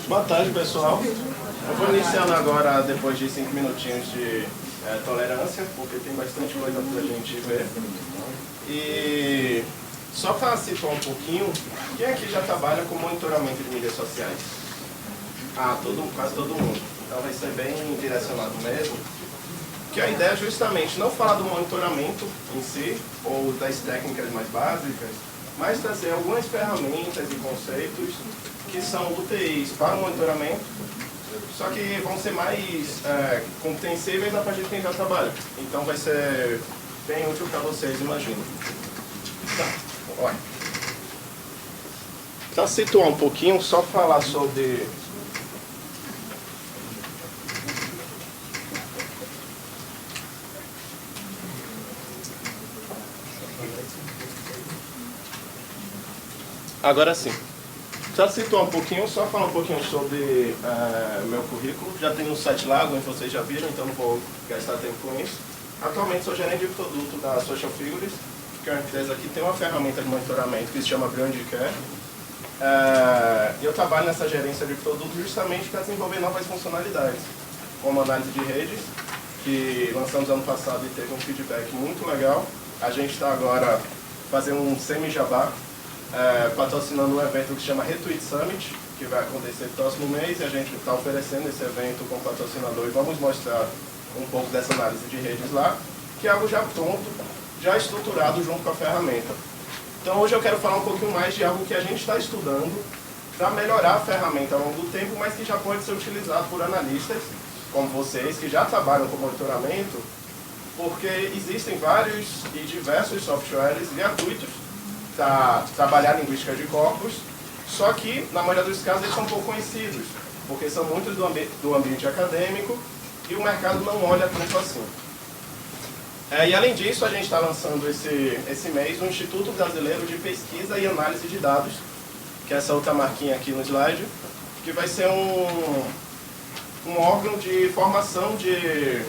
Boa tarde, pessoal. Eu vou iniciando agora, depois de 5 minutinhos de tolerância, porque tem bastante coisa para a gente ver. E só para situar um pouquinho, quem aqui já trabalha com monitoramento de mídias sociais? Quase todo mundo. Então vai ser bem direcionado mesmo. Que a ideia é justamente não falar do monitoramento em si, ou das técnicas mais básicas, mas trazer algumas ferramentas e conceitos que são úteis para o monitoramento, só que vão ser mais compreensíveis a partir de quem já trabalha. Então vai ser bem útil para vocês, imagino. Tá, olha. Para situar um pouquinho, só falar sobre... Agora sim. Para situar um pouquinho, só falar um pouquinho sobre meu currículo. Já tem um site lá, alguns de vocês já viram, então não vou gastar tempo com isso. Atualmente sou gerente de produto da Social Figures, que é uma empresa que tem uma ferramenta de monitoramento que se chama BrandCare. Eu trabalho nessa gerência de produto justamente para desenvolver novas funcionalidades, como análise de redes, que lançamos ano passado e teve um feedback muito legal. A gente está agora fazendo um semi-jabá, patrocinando um evento que se chama Retweet Summit, que vai acontecer no próximo mês, e a gente está oferecendo esse evento como patrocinador e vamos mostrar um pouco dessa análise de redes lá, que é algo já pronto, já estruturado junto com a ferramenta. Então hoje eu quero falar um pouquinho mais de algo que a gente está estudando para melhorar a ferramenta ao longo do tempo, mas que já pode ser utilizado por analistas, como vocês, que já trabalham com monitoramento, porque existem vários e diversos softwares gratuitos para trabalhar linguística de corpos, só que, na maioria dos casos, eles são pouco conhecidos, porque são muitos do ambiente acadêmico e o mercado não olha tanto assim. E além disso, a gente está lançando esse mês o Instituto Brasileiro de Pesquisa e Análise de Dados, que é essa outra marquinha aqui no slide, que vai ser um órgão de formação de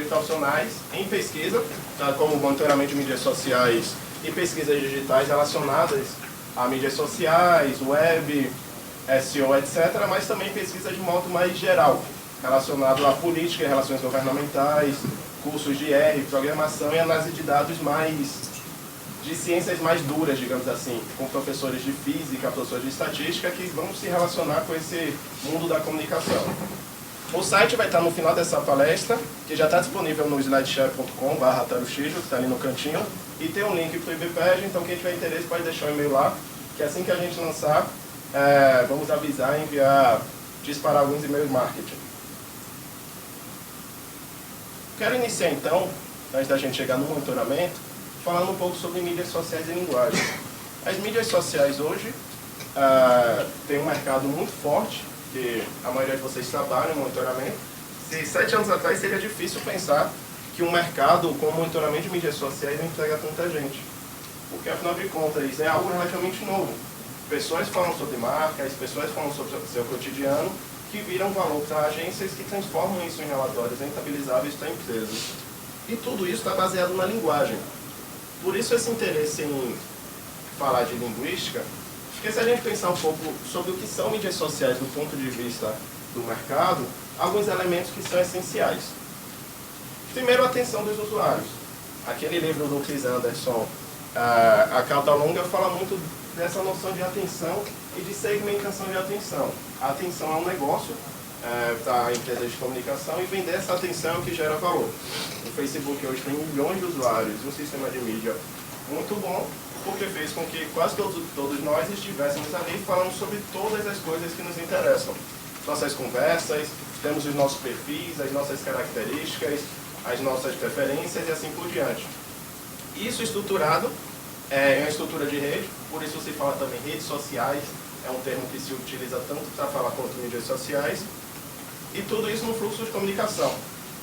profissionais em pesquisa, tá, como monitoramento de mídias sociais e pesquisas digitais relacionadas a mídias sociais, web, SEO, etc., mas também pesquisa de modo mais geral, relacionado à política e relações governamentais, cursos de R, programação e análise de dados de ciências mais duras, digamos assim, com professores de física, professores de estatística, que vão se relacionar com esse mundo da comunicação. O site vai estar no final dessa palestra, que já está disponível no slideshare.com/taruchijo, que está ali no cantinho, e tem um link para o IBPED, então quem tiver interesse pode deixar o e-mail lá, que assim que a gente lançar, vamos avisar e disparar alguns e-mails marketing. Quero iniciar então, antes da gente chegar no monitoramento, falando um pouco sobre mídias sociais e linguagem. As mídias sociais hoje têm um mercado muito forte, que a maioria de vocês trabalham em monitoramento. Se 7 anos atrás seria difícil pensar que um mercado com monitoramento de mídias sociais emprega tanta gente. Porque, afinal de contas, isso é algo relativamente novo. Pessoas falam sobre marcas, pessoas falam sobre o seu cotidiano, que viram valor para agências que transformam isso em relatórios rentabilizáveis para empresas. E tudo isso está baseado na linguagem. Por isso esse interesse em falar de linguística, porque se a gente pensar um pouco sobre o que são mídias sociais do ponto de vista do mercado, alguns elementos que são essenciais. Primeiro, a atenção dos usuários. Aquele livro do Chris Anderson, A Cauda Longa, fala muito dessa noção de atenção e de segmentação de atenção. A atenção é um negócio para empresas de comunicação e vender essa atenção é o que gera valor. O Facebook hoje tem milhões de usuários, um sistema de mídia muito bom, porque fez com que quase todos nós estivéssemos ali falando sobre todas as coisas que nos interessam. Nossas conversas, temos os nossos perfis, as nossas características, as nossas preferências e assim por diante. Isso estruturado é uma estrutura de rede, por isso se fala também redes sociais, é um termo que se utiliza tanto para falar quanto mídias sociais, e tudo isso no fluxo de comunicação.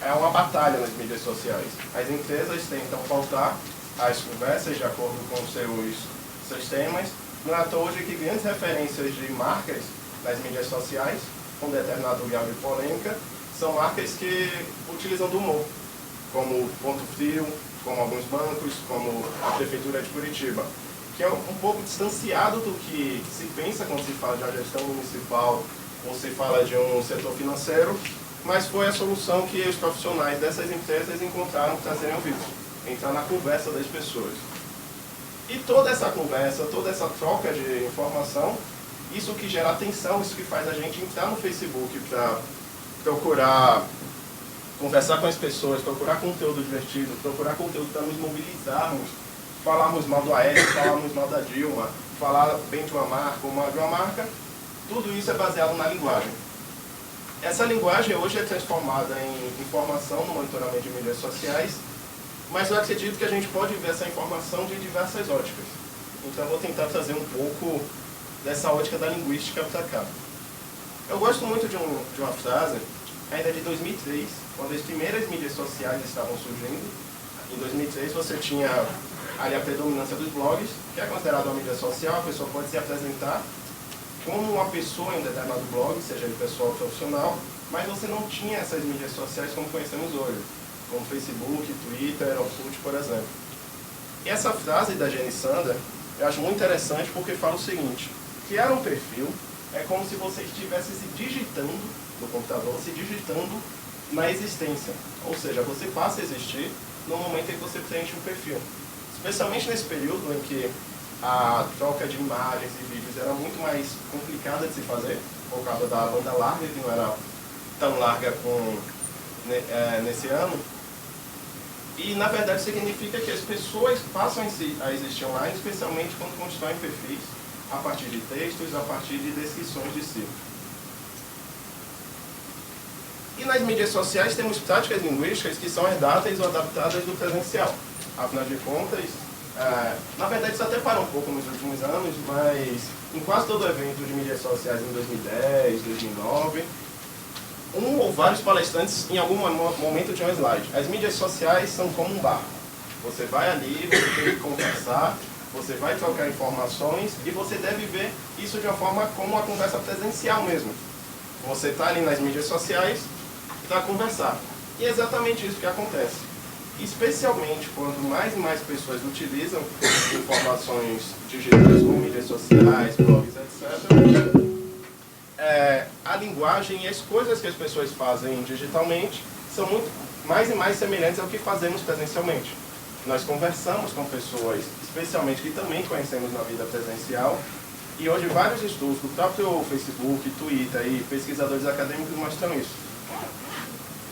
É uma batalha nas mídias sociais. As empresas tentam pautar as conversas de acordo com seus temas. Não é à toa hoje que grandes referências de marcas nas mídias sociais, com determinado grau de polêmica, são marcas que utilizam do humor, como Ponto Frio, como alguns bancos, como a Prefeitura de Curitiba, que é um pouco distanciado do que se pensa quando se fala de uma gestão municipal você fala de um setor financeiro, mas foi a solução que os profissionais dessas empresas encontraram para trazerem ao vivo, entrar na conversa das pessoas. E toda essa conversa, toda essa troca de informação, isso que gera atenção, isso que faz a gente entrar no Facebook para procurar conversar com as pessoas, procurar conteúdo divertido, procurar conteúdo para nos mobilizarmos, falarmos mal do Aécio, falarmos mal da Dilma, falar bem de uma marca ou mal de uma marca, tudo isso é baseado na linguagem. Essa linguagem hoje é transformada em informação no monitoramento de mídias sociais, mas eu acredito que a gente pode ver essa informação de diversas óticas. Então eu vou tentar trazer um pouco dessa ótica da linguística para cá. Eu gosto muito de uma frase, ainda de 2003, quando as primeiras mídias sociais estavam surgindo. Em 2003 você tinha ali a predominância dos blogs, que é considerado uma mídia social, a pessoa pode se apresentar como uma pessoa em um determinado blog, seja ele pessoal ou profissional, mas você não tinha essas mídias sociais como conhecemos hoje, como Facebook, Twitter, Orkut, por exemplo. E essa frase da Jenny Sander eu acho muito interessante porque fala o seguinte: criar um perfil é como se você estivesse se digitando no computador, se digitando na existência. Ou seja, você passa a existir no momento em que você preenche um perfil. Especialmente nesse período em que a troca de imagens e vídeos era muito mais complicada de se fazer, por causa da banda larga, que não era tão larga nesse ano. E, na verdade, significa que as pessoas passam a existir online, especialmente quando constroem perfis, a partir de textos, a partir de descrições de si. E nas mídias sociais temos práticas linguísticas que são herdadas ou adaptadas do presencial. Afinal de contas, na verdade isso até parou um pouco nos últimos anos, mas em quase todo evento de mídias sociais em 2010, 2009, um ou vários palestrantes em algum momento tinham um slide. As mídias sociais são como um bar. Você vai ali, você tem que conversar, você vai trocar informações e você deve ver isso de uma forma como uma conversa presencial mesmo. Você está ali nas mídias sociais para conversar. E é exatamente isso que acontece. Especialmente quando mais e mais pessoas utilizam informações digitais como mídias sociais, blogs, etc., a linguagem e as coisas que as pessoas fazem digitalmente são muito mais e mais semelhantes ao que fazemos presencialmente. Nós conversamos com pessoas, especialmente que também conhecemos na vida presencial, e hoje vários estudos do próprio Facebook, Twitter e pesquisadores acadêmicos mostram isso.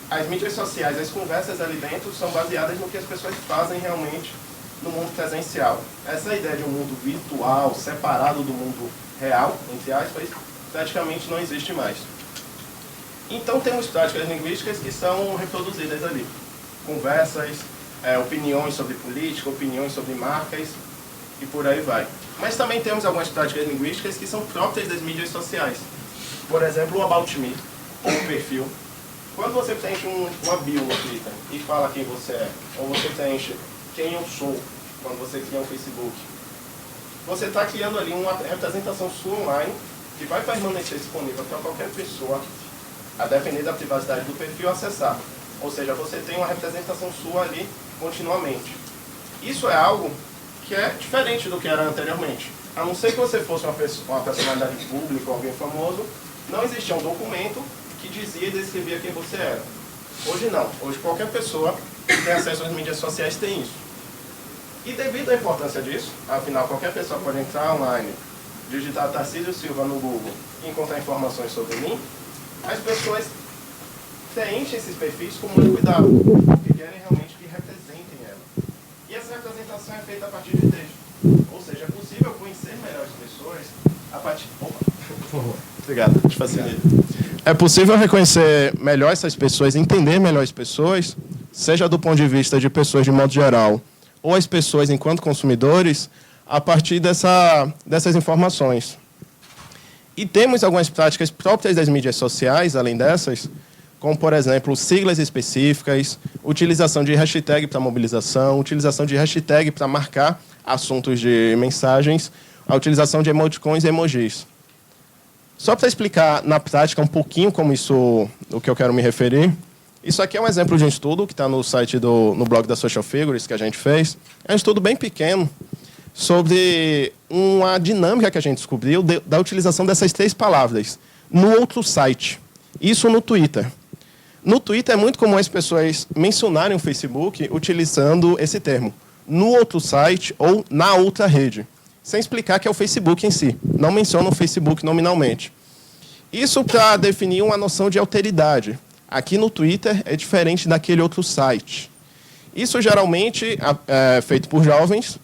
As mídias sociais, as conversas ali dentro são baseadas no que as pessoas fazem realmente no mundo presencial. Essa ideia de um mundo virtual, separado do mundo real, entre aspas, praticamente não existe mais. Então temos práticas linguísticas que são reproduzidas ali. Conversas, opiniões sobre política, opiniões sobre marcas e por aí vai. Mas também temos algumas práticas linguísticas que são próprias das mídias sociais. Por exemplo, o About Me, ou um perfil. Quando você preenche uma bio no Twitter e fala quem você é, ou você preenche quem eu sou, quando você cria um Facebook, você está criando ali uma representação sua online que vai permanecer disponível para qualquer pessoa, a depender da privacidade do perfil, acessar. Ou seja, você tem uma representação sua ali continuamente. Isso é algo que é diferente do que era anteriormente. A não ser que você fosse uma personalidade pública ou alguém famoso, não existia um documento que dizia e descrevia quem você era. Hoje não. Hoje qualquer pessoa que tem acesso às mídias sociais tem isso. E devido à importância disso, afinal qualquer pessoa pode entrar online, digitar Tarcísio Silva no Google e encontrar informações sobre mim, as pessoas preenchem esses perfis com muito cuidado, porque querem realmente que representem ela. E essa representação é feita a partir de texto. Ou seja, é possível conhecer melhor as pessoas a partir... Opa, por favor. Obrigado, te facilita. É possível reconhecer melhor essas pessoas, entender melhor as pessoas, seja do ponto de vista de pessoas de modo geral, ou as pessoas enquanto consumidores, a partir dessas informações. E temos algumas práticas próprias das mídias sociais, além dessas, como, por exemplo, siglas específicas, utilização de hashtag para mobilização, utilização de hashtag para marcar assuntos de mensagens, a utilização de emoticons e emojis. Só para explicar na prática um pouquinho o que eu quero me referir, isso aqui é um exemplo de um estudo que está no site no blog da Social Figures, que a gente fez. É um estudo bem pequeno sobre uma dinâmica que a gente descobriu da utilização dessas 3 palavras, no outro site. Isso no Twitter. No Twitter é muito comum as pessoas mencionarem o Facebook utilizando esse termo, no outro site ou na outra rede, sem explicar que é o Facebook em si. Não mencionam o Facebook nominalmente. Isso para definir uma noção de alteridade. Aqui no Twitter é diferente daquele outro site. Isso geralmente é feito por jovens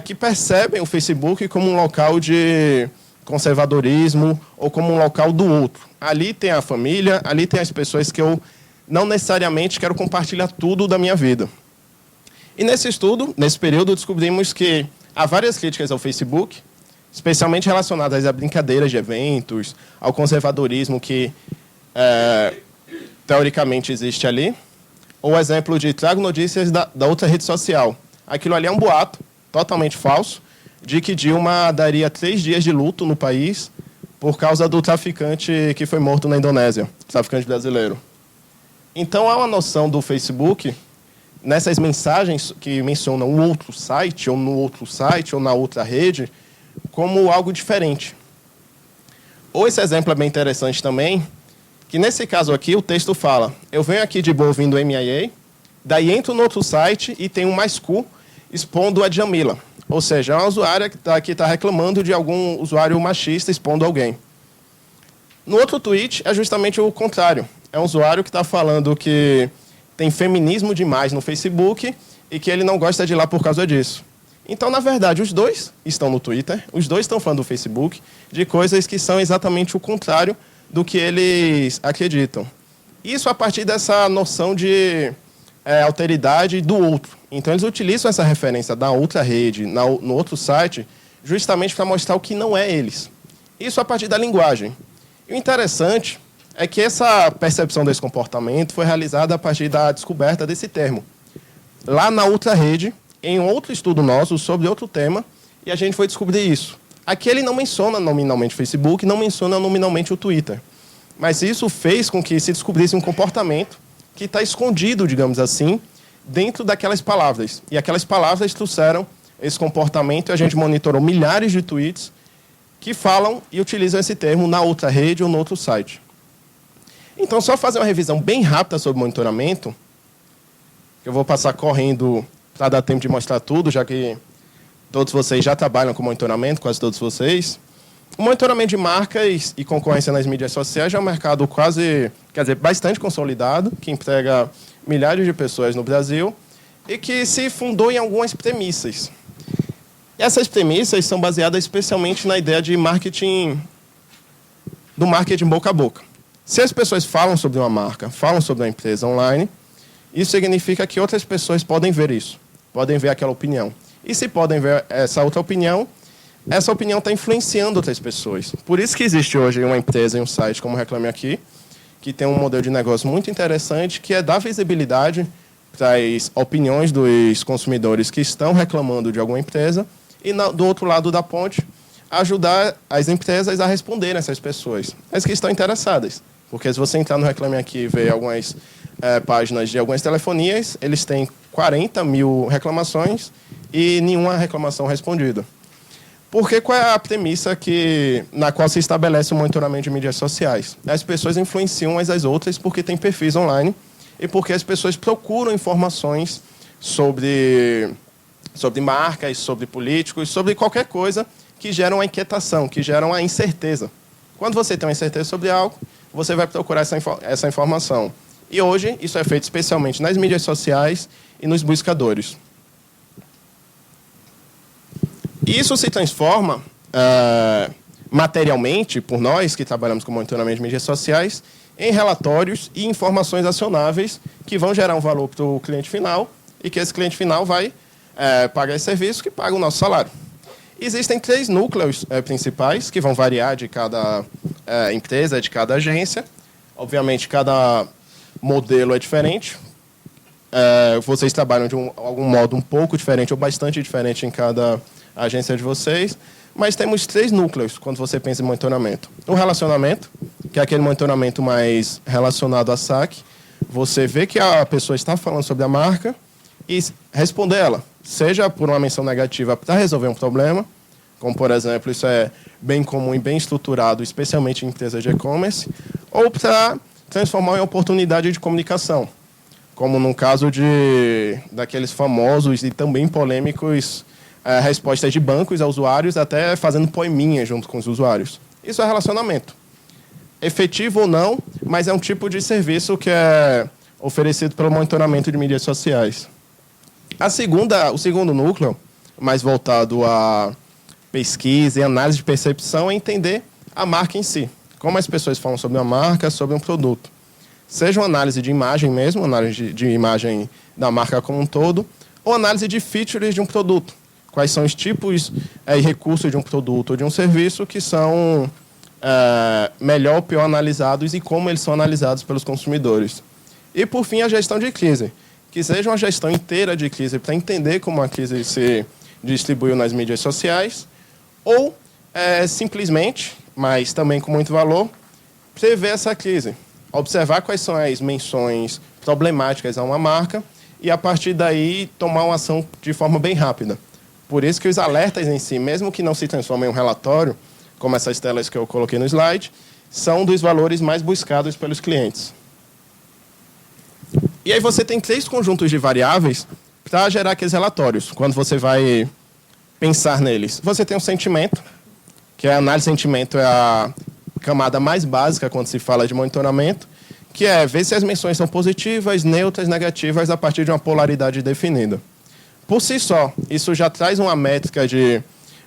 que percebem o Facebook como um local de conservadorismo ou como um local do outro. Ali tem a família, ali tem as pessoas que eu não necessariamente quero compartilhar tudo da minha vida. E nesse estudo, nesse período, descobrimos que há várias críticas ao Facebook, especialmente relacionadas a brincadeiras de eventos, ao conservadorismo que teoricamente existe ali. Ou exemplo de trago notícias da outra rede social. Aquilo ali é um boato, totalmente falso, de que Dilma daria 3 dias de luto no país por causa do traficante que foi morto na Indonésia, traficante brasileiro. Então, há uma noção do Facebook, nessas mensagens que mencionam um outro site, ou no outro site, ou na outra rede, como algo diferente. Ou esse exemplo é bem interessante também, que nesse caso aqui o texto fala, eu venho aqui de boa ouvindo o MIA, daí entro no outro site e tem um mais Q expondo a Djamila. Ou seja, é uma usuária que está reclamando de algum usuário machista expondo alguém. No outro tweet é justamente o contrário. É um usuário que está falando que tem feminismo demais no Facebook e que ele não gosta de ir lá por causa disso. Então, na verdade, os dois estão no Twitter, os dois estão falando do Facebook, de coisas que são exatamente o contrário do que eles acreditam. Isso a partir dessa noção de alteridade do outro. Então, eles utilizam essa referência da outra rede, no outro site, justamente para mostrar o que não é eles. Isso a partir da linguagem. E o interessante é que essa percepção desse comportamento foi realizada a partir da descoberta desse termo. Lá na outra rede, em outro estudo nosso sobre outro tema, e a gente foi descobrir isso. Aqui ele não menciona nominalmente o Facebook, não menciona nominalmente o Twitter. Mas isso fez com que se descobrisse um comportamento que está escondido, digamos assim, dentro daquelas palavras. E aquelas palavras trouxeram esse comportamento e a gente monitorou milhares de tweets que falam e utilizam esse termo na outra rede ou no outro site. Então, só fazer uma revisão bem rápida sobre monitoramento, que eu vou passar correndo para dar tempo de mostrar tudo, já que todos vocês já trabalham com monitoramento, quase todos vocês. O monitoramento de marcas e concorrência nas mídias sociais já é um mercado bastante consolidado, que emprega milhares de pessoas no Brasil e que se fundou em algumas premissas. Essas premissas são baseadas especialmente na ideia de marketing, do marketing boca a boca. Se as pessoas falam sobre uma marca, falam sobre uma empresa online, isso significa que outras pessoas podem ver isso, podem ver aquela opinião. E se podem ver essa outra opinião, essa opinião está influenciando outras pessoas. Por isso que existe hoje uma empresa e um site como Reclame Aqui, que tem um modelo de negócio muito interessante, que é dar visibilidade para as opiniões dos consumidores que estão reclamando de alguma empresa e, do outro lado da ponte, ajudar as empresas a responderem essas pessoas, as que estão interessadas. Porque se você entrar no Reclame Aqui e ver algumas páginas de algumas telefonias, eles têm 40 mil reclamações e nenhuma reclamação respondida. Porque qual é a premissa na qual se estabelece o monitoramento de mídias sociais? As pessoas influenciam umas às outras porque têm perfis online e porque as pessoas procuram informações sobre marcas, sobre políticos, sobre qualquer coisa que geram a inquietação, que geram a incerteza. Quando você tem uma incerteza sobre algo, você vai procurar essa informação. E hoje, isso é feito especialmente nas mídias sociais e nos buscadores. Isso se transforma materialmente, por nós que trabalhamos com monitoramento de mídias sociais, em relatórios e informações acionáveis que vão gerar um valor para o cliente final e que esse cliente final vai pagar esse serviço que paga o nosso salário. Existem 3 núcleos principais que vão variar de cada empresa, de cada agência. Obviamente, cada modelo é diferente. Vocês trabalham de algum modo um pouco diferente ou bastante diferente em cada agência de vocês, mas temos 3 núcleos quando você pensa em monitoramento. O relacionamento, que é aquele monitoramento mais relacionado a saque. Você vê que a pessoa está falando sobre a marca e responder ela, seja por uma menção negativa para resolver um problema, como, por exemplo, isso é bem comum e bem estruturado, especialmente em empresas de e-commerce, ou para transformar em oportunidade de comunicação, como no caso daqueles famosos e também polêmicos respostas de bancos a usuários, até fazendo poeminha junto com os usuários. Isso é relacionamento. Efetivo ou não, mas é um tipo de serviço que é oferecido pelo monitoramento de mídias sociais. O segundo núcleo, mais voltado a pesquisa e análise de percepção, é entender a marca em si. Como as pessoas falam sobre uma marca, sobre um produto. Seja uma análise de imagem mesmo, análise de imagem da marca como um todo, ou análise de features de um produto. Quais são os tipos e recursos de um produto ou de um serviço que são melhor ou pior analisados e como eles são analisados pelos consumidores. E, por fim, a gestão de crise, que seja uma gestão inteira de crise para entender como a crise se distribuiu nas mídias sociais, ou simplesmente, mas também com muito valor, prever essa crise, observar quais são as menções problemáticas a uma marca e, a partir daí, tomar uma ação de forma bem rápida. Por isso que os alertas em si, mesmo que não se transformem em um relatório, como essas telas que eu coloquei no slide, são dos valores mais buscados pelos clientes. E aí você tem 3 conjuntos de variáveis para gerar aqueles relatórios, quando você vai pensar neles. Você tem o sentimento, que a análise de sentimento é a camada mais básica quando se fala de monitoramento, que é ver se as menções são positivas, neutras, negativas, a partir de uma polaridade definida. Por si só, isso já traz uma métrica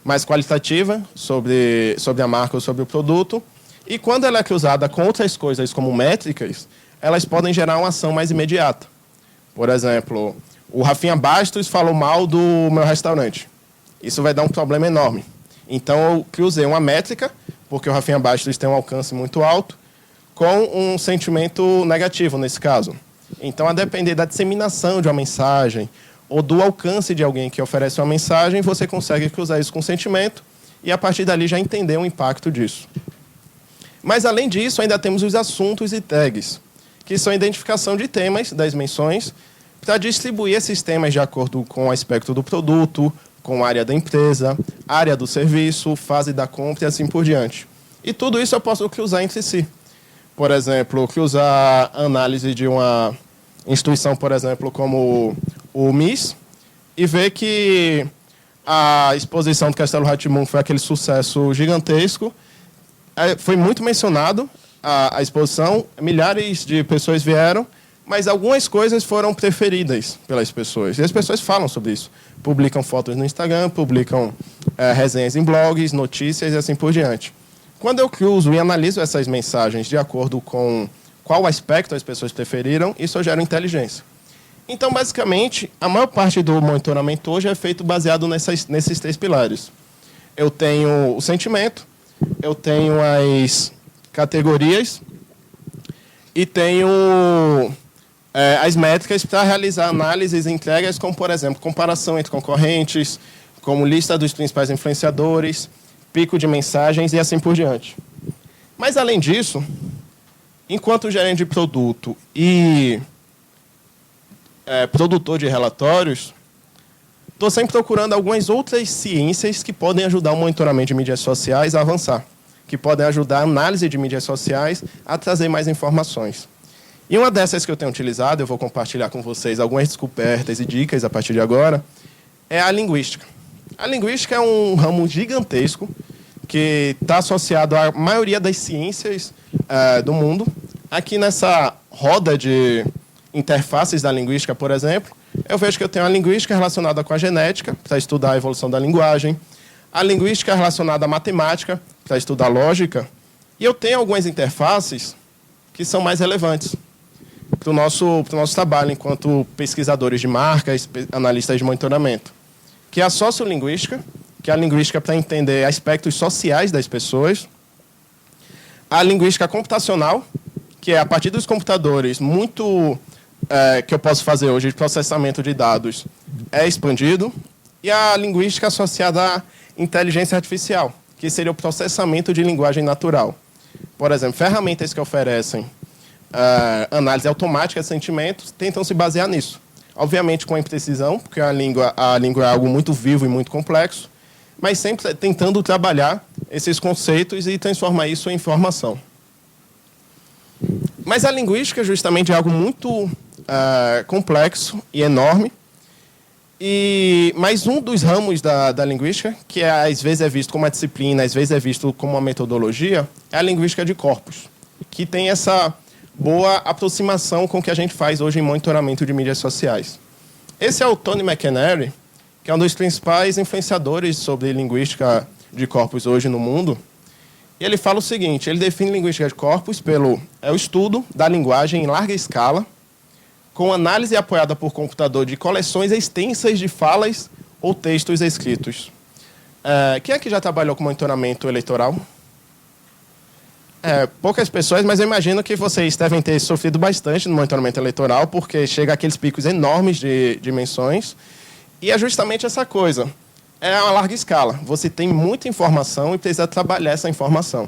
mais qualitativa sobre a marca ou sobre o produto, e quando ela é cruzada com outras coisas como métricas, elas podem gerar uma ação mais imediata. Por exemplo, o Rafinha Bastos falou mal do meu restaurante. Isso vai dar um problema enorme. Então, eu cruzei uma métrica, porque o Rafinha Bastos tem um alcance muito alto, com um sentimento negativo, nesse caso. Então, a depender da disseminação de uma mensagem ou do alcance de alguém que oferece uma mensagem, você consegue cruzar isso com sentimento e, a partir dali, já entender o impacto disso. Mas, além disso, ainda temos os assuntos e tags, que são a identificação de temas das menções para distribuir esses temas de acordo com o aspecto do produto, com a área da empresa, área do serviço, fase da compra e assim por diante. E tudo isso eu posso cruzar entre si. Por exemplo, cruzar a análise de uma instituição, por exemplo, como o MIS, e ver que a exposição do Castelo Rá-Tim-Bum foi aquele sucesso gigantesco. Foi muito mencionado a exposição, milhares de pessoas vieram, mas algumas coisas foram preferidas pelas pessoas. E as pessoas falam sobre isso. Publicam fotos no Instagram, publicam resenhas em blogs, notícias e assim por diante. Quando eu cruzo e analiso essas mensagens de acordo com qual aspecto as pessoas preferiram, isso gera inteligência. Então, basicamente, a maior parte do monitoramento hoje é feito baseado nesses 3 pilares. Eu tenho o sentimento, eu tenho as categorias e tenho as métricas para realizar análises e entregas, como, por exemplo, comparação entre concorrentes, como lista dos principais influenciadores, pico de mensagens e assim por diante. Mas, além disso, enquanto gerente de produto e produtor de relatórios, estou sempre procurando algumas outras ciências que podem ajudar o monitoramento de mídias sociais a avançar, que podem ajudar a análise de mídias sociais a trazer mais informações. E uma dessas que eu tenho utilizado, eu vou compartilhar com vocês algumas descobertas e dicas a partir de agora, é a linguística. A linguística é um ramo gigantesco que está associado à maioria das ciências do mundo. Aqui nessa roda de interfaces da linguística, por exemplo, eu vejo que eu tenho a linguística relacionada com a genética, para estudar a evolução da linguagem, a linguística relacionada à matemática, para estudar a lógica, e eu tenho algumas interfaces que são mais relevantes para o nosso trabalho enquanto pesquisadores de marcas, analistas de monitoramento, que é a sociolinguística, que é a linguística para entender aspectos sociais das pessoas, a linguística computacional, que é a partir dos computadores muito que eu posso fazer hoje de processamento de dados é expandido, e a linguística associada à inteligência artificial, que seria o processamento de linguagem natural. Por exemplo, ferramentas que oferecem análise automática de sentimentos tentam se basear nisso. Obviamente com imprecisão, porque a língua é algo muito vivo e muito complexo, mas sempre tentando trabalhar esses conceitos e transformar isso em informação. Mas a linguística justamente é algo muito complexo e enorme. E mais um dos ramos da linguística, que às vezes é visto como uma disciplina, às vezes é visto como uma metodologia, é a linguística de corpos, que tem essa boa aproximação com o que a gente faz hoje em monitoramento de mídias sociais. Esse é o Tony McInerney, que é um dos principais influenciadores sobre linguística de corpos hoje no mundo. E ele fala o seguinte, ele define linguística de corpos pelo o estudo da linguagem em larga escala, com análise apoiada por computador de coleções extensas de falas ou textos escritos. Quem aqui já trabalhou com monitoramento eleitoral? Poucas pessoas, mas eu imagino que vocês devem ter sofrido bastante no monitoramento eleitoral, porque chega aqueles picos enormes de dimensões. E é justamente essa coisa. É a larga escala. Você tem muita informação e precisa trabalhar essa informação.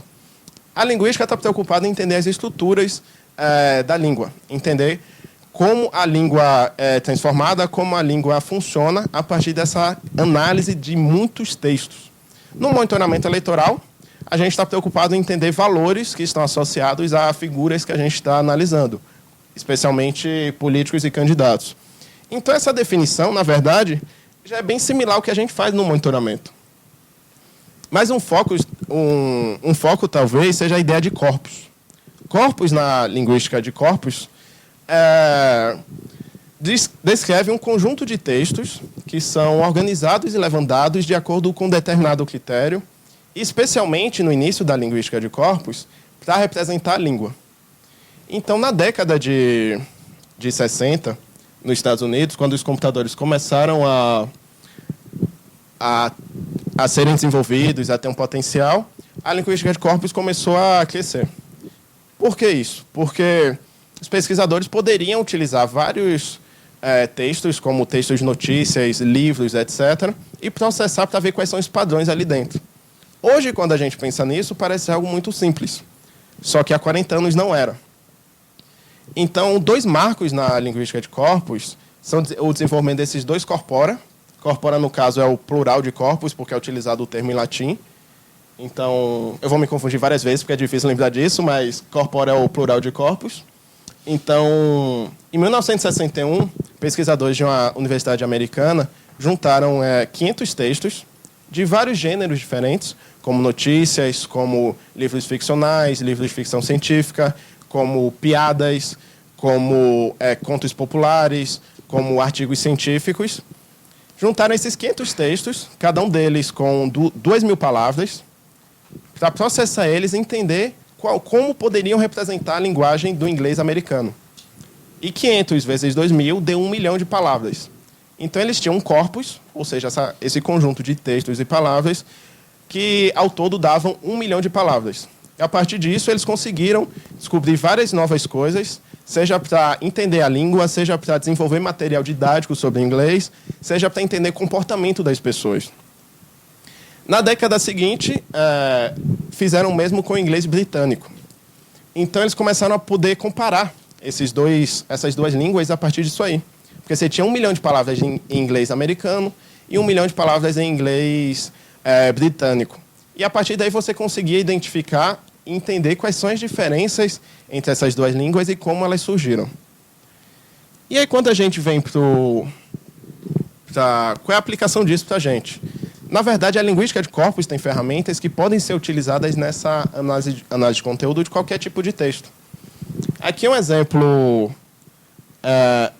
A linguística está preocupada em entender as estruturas da língua, entender como a língua é transformada, como a língua funciona a partir dessa análise de muitos textos. No monitoramento eleitoral, a gente está preocupado em entender valores que estão associados a figuras que a gente está analisando, especialmente políticos e candidatos. Então, essa definição, na verdade, já é bem similar ao que a gente faz no monitoramento. Mas um foco talvez, seja a ideia de corpos. Corpos, na linguística de corpos, descreve um conjunto de textos que são organizados e levantados de acordo com um determinado critério, especialmente no início da linguística de corpos, para representar a língua. Então, na década de 60, nos Estados Unidos, quando os computadores começaram a serem desenvolvidos, a ter um potencial, a linguística de corpos começou a crescer. Por que isso? Porque os pesquisadores poderiam utilizar vários textos, como textos de notícias, livros, etc., e processar para ver quais são os padrões ali dentro. Hoje, quando a gente pensa nisso, parece algo muito simples. Só que há 40 anos não era. Então, dois marcos na linguística de corpos são o desenvolvimento desses dois corpora. Corpora, no caso, é o plural de corpus, porque é utilizado o termo em latim. Então, eu vou me confundir várias vezes, porque é difícil lembrar disso, mas corpora é o plural de corpus. Então, em 1961, pesquisadores de uma universidade americana juntaram 500 textos de vários gêneros diferentes, como notícias, como livros ficcionais, livros de ficção científica, como piadas, como contos populares, como artigos científicos. Juntaram esses 500 textos, cada um deles com 2.000 palavras, para processar eles e entender como poderiam representar a linguagem do inglês americano. E 500 vezes 2.000 deu 1 milhão de palavras. Então, eles tinham um corpus, ou seja, esse conjunto de textos e palavras, que ao todo davam 1 milhão de palavras. E, a partir disso, eles conseguiram descobrir várias novas coisas, seja para entender a língua, seja para desenvolver material didático sobre inglês, seja para entender o comportamento das pessoas. Na década seguinte, fizeram o mesmo com o inglês britânico. Então, eles começaram a poder comparar essas duas línguas a partir disso aí. Porque você tinha 1 milhão de palavras em inglês americano e 1 milhão de palavras em inglês britânico. E, a partir daí, você conseguia identificar e entender quais são as diferenças entre essas duas línguas e como elas surgiram. E aí, quando a gente vem para qual é a aplicação disso para a gente? Na verdade, a linguística de corpos tem ferramentas que podem ser utilizadas nessa análise de conteúdo de qualquer tipo de texto. Aqui é um exemplo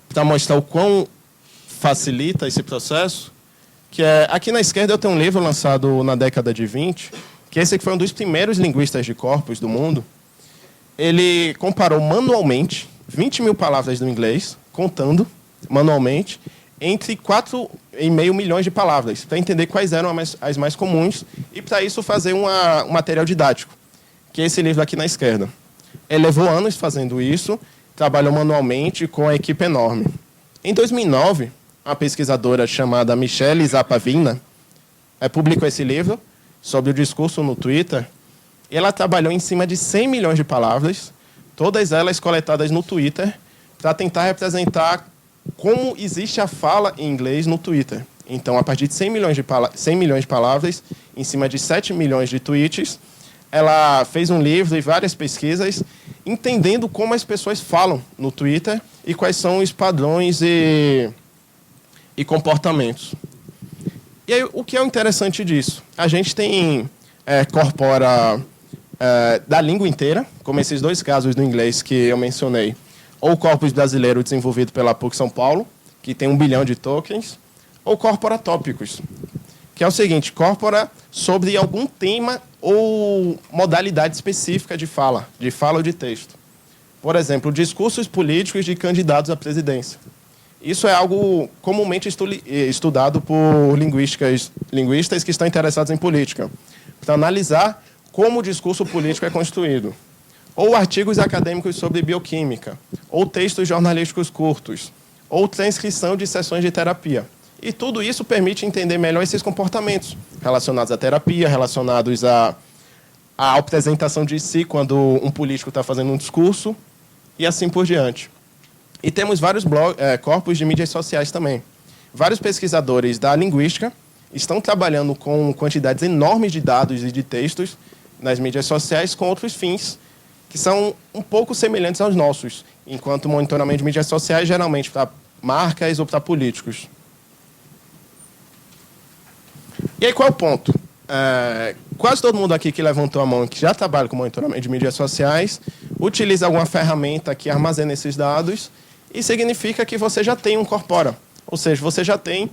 para mostrar o quão facilita esse processo, que aqui na esquerda eu tenho um livro lançado na década de 20, que esse aqui foi um dos primeiros linguistas de corpos do mundo. Ele comparou manualmente 20.000 palavras do inglês, contando manualmente, entre 4,5 milhões de palavras, para entender quais eram as mais comuns e, para isso, fazer um material didático, que é esse livro aqui na esquerda. Ele levou anos fazendo isso, trabalhou manualmente com uma equipe enorme. Em 2009, uma pesquisadora chamada Michelle Zapavina publicou esse livro sobre o discurso no Twitter, e ela trabalhou em cima de 100 milhões de palavras, todas elas coletadas no Twitter, para tentar representar como existe a fala em inglês no Twitter. Então, a partir de 100 milhões de palavras, em cima de 7 milhões de tweets, ela fez um livro e várias pesquisas entendendo como as pessoas falam no Twitter e quais são os padrões e comportamentos. E aí, o que é o interessante disso? A gente corpora da língua inteira, como esses dois casos do inglês que eu mencionei, ou o corpus brasileiro desenvolvido pela PUC São Paulo, que tem 1 bilhão de tokens, ou corpora tópicos, que é o seguinte, corpora sobre algum tema ou modalidade específica de fala ou de texto. Por exemplo, discursos políticos de candidatos à presidência. Isso é algo comumente estudado por linguistas que estão interessados em política, para analisar como o discurso político é construído. Ou artigos acadêmicos sobre bioquímica, ou textos jornalísticos curtos, ou transcrição de sessões de terapia. E tudo isso permite entender melhor esses comportamentos relacionados à terapia, relacionados à apresentação de si quando um político está fazendo um discurso, e assim por diante. E temos vários corpos de mídias sociais também. Vários pesquisadores da linguística estão trabalhando com quantidades enormes de dados e de textos nas mídias sociais com outros fins, que são um pouco semelhantes aos nossos, enquanto o monitoramento de mídias sociais geralmente para marcas ou para políticos. E aí, qual é o ponto? Quase todo mundo aqui que levantou a mão, que já trabalha com monitoramento de mídias sociais, utiliza alguma ferramenta que armazena esses dados e significa que você já tem um corpora. Ou seja, você já tem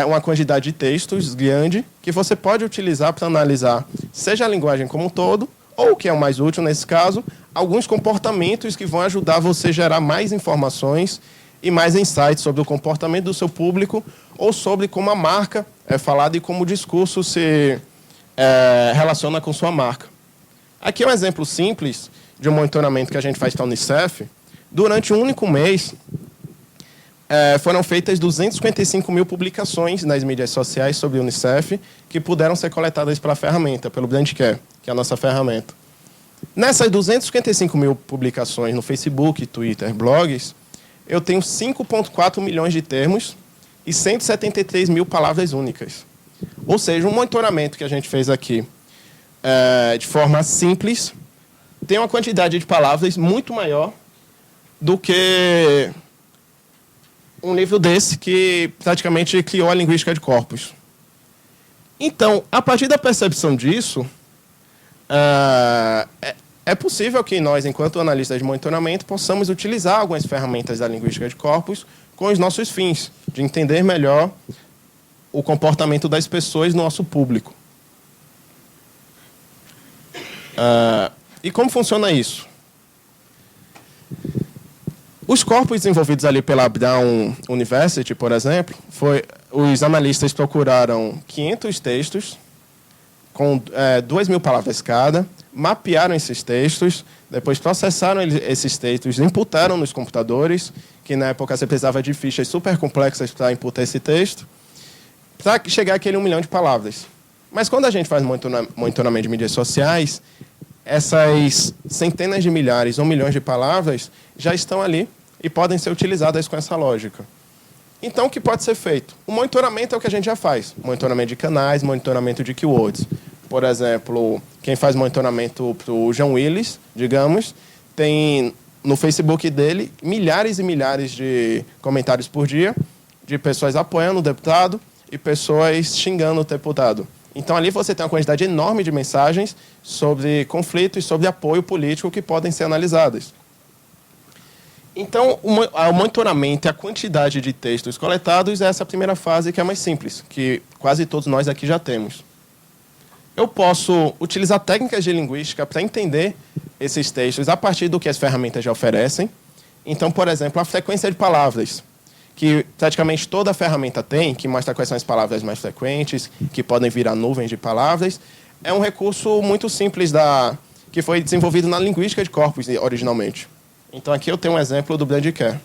uma quantidade de textos grande que você pode utilizar para analisar, seja a linguagem como um todo, ou, o que é o mais útil nesse caso, alguns comportamentos que vão ajudar você a gerar mais informações e mais insights sobre o comportamento do seu público ou sobre como a marca é falada e como o discurso se relaciona com sua marca. Aqui é um exemplo simples de um monitoramento que a gente faz para a Unicef. Durante um único mês, foram feitas 255 mil publicações nas mídias sociais sobre a Unicef que puderam ser coletadas pela ferramenta, pelo Brandcare, que é a nossa ferramenta. Nessas 255 mil publicações no Facebook, Twitter, blogs, eu tenho 5,4 milhões de termos e 173 mil palavras únicas. Ou seja, um monitoramento que a gente fez aqui de forma simples tem uma quantidade de palavras muito maior do que um livro desse que praticamente criou a linguística de corpos. Então, a partir da percepção disso, é possível que nós, enquanto analistas de monitoramento, possamos utilizar algumas ferramentas da linguística de corpos com os nossos fins, de entender melhor o comportamento das pessoas no nosso público. E como funciona isso? Os corpos desenvolvidos ali pela Brown University, por exemplo, os analistas procuraram 500 textos, com 2.000 palavras cada, mapearam esses textos, depois processaram esses textos, imputaram nos computadores, que na época você precisava de fichas super complexas para imputar esse texto, para chegar àquele 1 milhão de palavras. Mas quando a gente faz monitoramento de mídias sociais, essas centenas de milhares ou milhões de palavras já estão ali e podem ser utilizadas com essa lógica. Então, o que pode ser feito? O monitoramento é o que a gente já faz. Monitoramento de canais, monitoramento de keywords. Por exemplo, quem faz monitoramento para o João Willis, digamos, tem no Facebook dele milhares e milhares de comentários por dia de pessoas apoiando o deputado e pessoas xingando o deputado. Então, ali você tem uma quantidade enorme de mensagens sobre conflitos, sobre apoio político que podem ser analisadas. Então, o monitoramento e a quantidade de textos coletados é essa primeira fase que é mais simples, que quase todos nós aqui já temos. Eu posso utilizar técnicas de linguística para entender esses textos a partir do que as ferramentas já oferecem. Então, por exemplo, a frequência de palavras, que praticamente toda a ferramenta tem, que mostra quais são as palavras mais frequentes, que podem virar nuvens de palavras, é um recurso muito simples que foi desenvolvido na linguística de corpos originalmente. Então, aqui eu tenho um exemplo do Brandcare.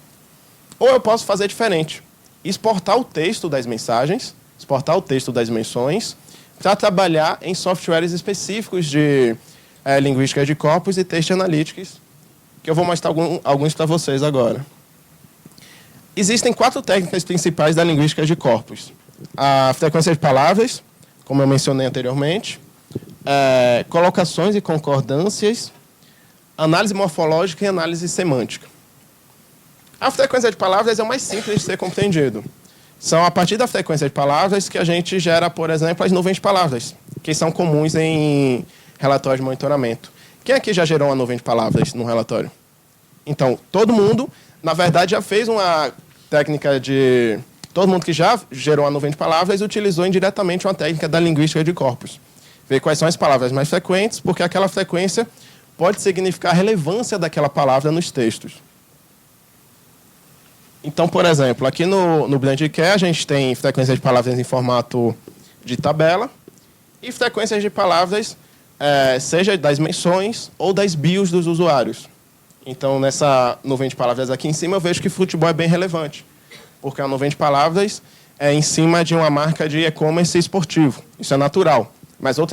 Ou eu posso fazer diferente. Exportar o texto das mensagens, exportar o texto das menções, para trabalhar em softwares específicos de linguística de corpos e Text Analytics, que eu vou mostrar alguns para vocês agora. Existem 4 técnicas principais da linguística de corpos. a frequência de palavras, como eu mencionei anteriormente, colocações e concordâncias, análise morfológica e análise semântica. A frequência de palavras é o mais simples de ser compreendido. São a partir da frequência de palavras que a gente gera, por exemplo, as nuvens de palavras, que são comuns em relatórios de monitoramento. Quem aqui já gerou uma nuvem de palavras num relatório? Então, todo mundo, na verdade, já fez uma técnica de... Todo mundo que já gerou uma nuvem de palavras utilizou indiretamente uma técnica da linguística de corpos. Ver quais são as palavras mais frequentes, porque aquela frequência pode significar a relevância daquela palavra nos textos. Então, por exemplo, aqui no BlendCare, a gente tem frequências de palavras em formato de tabela e frequências de palavras, seja das menções ou das bios dos usuários. Então, nessa nuvem de palavras aqui em cima, eu vejo que futebol é bem relevante, porque a nuvem de palavras é em cima de uma marca de e-commerce esportivo. Isso é natural. Mas outras